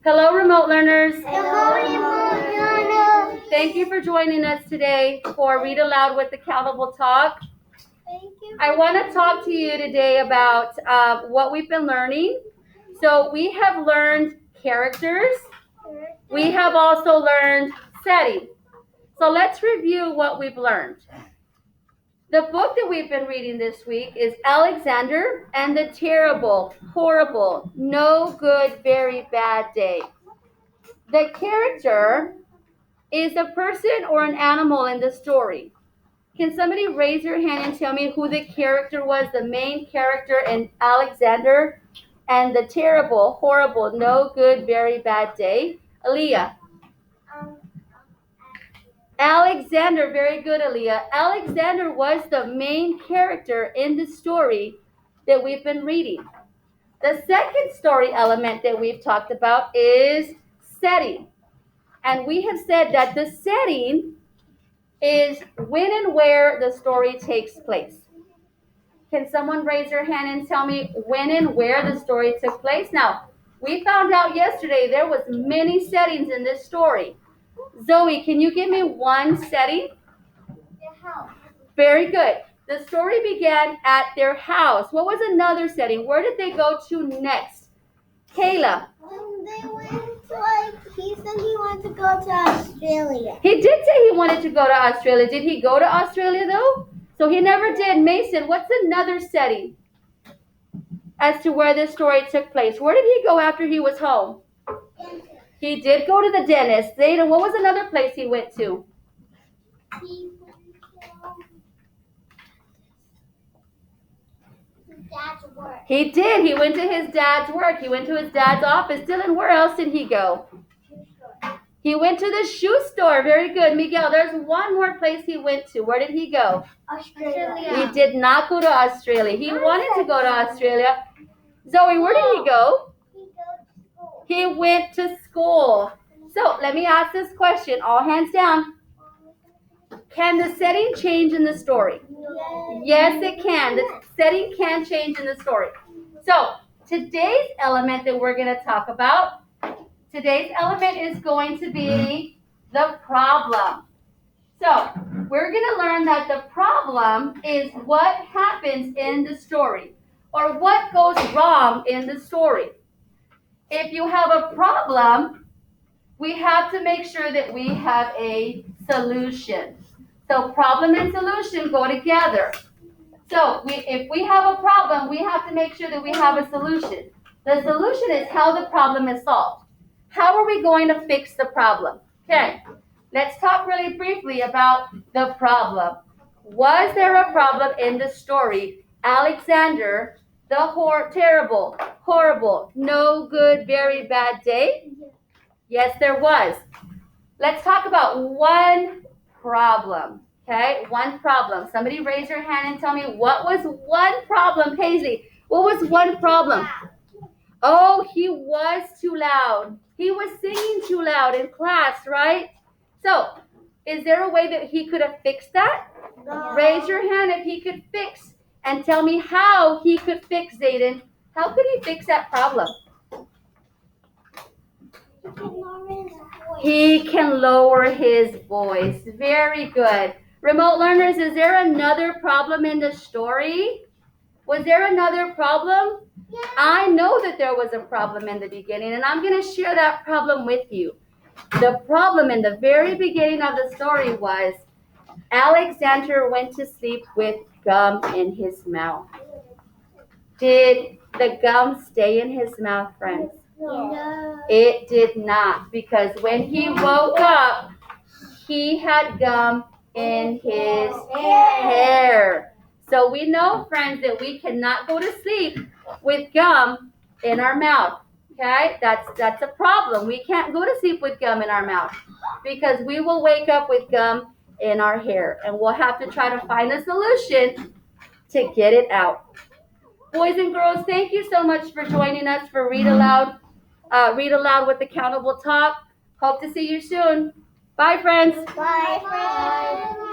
Hello, remote learners. Hello, remote learners. Thank you for joining us today for Read Aloud with Accountable Talk. Thank you. I want to talk to you today about what we've been learning. So we have learned characters. We have also learned setting. So let's review what we've learned. The book that we've been reading this week is Alexander and the Terrible, Horrible, No Good, Very Bad Day. The character is a person or an animal in the story. Can somebody raise your hand and tell me who the character was, the main character in Alexander and the Terrible, Horrible, No Good, Very Bad Day? Aaliyah. Alexander, very good, Aaliyah. Alexander was the main character in the story that we've been reading. The second story element that we've talked about is setting. And we have said that the setting is when and where the story takes place. Can someone raise their hand and tell me when and where the story took place? Now, we found out yesterday there was many settings in this story. Zoe, can you give me one setting? Your house. Very good. The story began at their house. What was another setting? Where did they go to next? Kayla. They went to, he said he wanted to go to Australia. He did say he wanted to go to Australia. Did he go to Australia though? So he never did. Mason, what's another setting as to where this story took place? Where did he go after he was home? He did go to the dentist. Zayden, what was another place he went to? He went to his dad's work. He did. He went to his dad's work. He went to his dad's office. Dylan, where else did he go? He went to the shoe store. Very good. Miguel, there's one more place he went to. Where did he go? Australia. He did not go to Australia. He wanted to go to Australia. Zoe, where did he go? He went to school. So let me ask this question. All hands down. Can the setting change in the story? Yes, it can. The setting can change in the story. So today's element that we're going to talk about, today's element is going to be the problem. So we're going to learn that the problem is what happens in the story or what goes wrong in the story. If you have a problem, we have to make sure that we have a solution. So problem and solution go together. So if we have a problem, we have to make sure that we have a solution. The solution is how the problem is solved. How are we going to fix the problem? Okay, let's talk really briefly about the problem. Was there a problem in the story? Alexander, the terrible, horrible, no good, very bad day? Yes, there was. Let's talk about one problem. Okay, one problem. Somebody raise your hand and tell me what was one problem, Paisley. What was one problem? Oh, he was too loud. He was singing too loud in class, right? So, is there a way that he could have fixed that? No. Raise your hand if he could fix and tell me how he could fix, Zayden. How could he fix that problem? He can lower his voice. Very good. Remote learners, is there another problem in the story? Was there another problem? Yeah. I know that there was a problem in the beginning, and I'm going to share that problem with you. The problem in the very beginning of the story was Alexander went to sleep with gum in his mouth. Did the gum stay in his mouth, friends? No. It did not, because when he woke up, he had gum in his hair. So we know, friends, that we cannot go to sleep with gum in our mouth. Okay, that's a problem. We can't go to sleep with gum in our mouth because we will wake up with gum in our hair, and we'll have to try to find a solution to get it out. Boys and girls, thank you so much for joining us for Read Aloud with Accountable Talk. Hope to see you soon. Bye, friends. Bye, friends.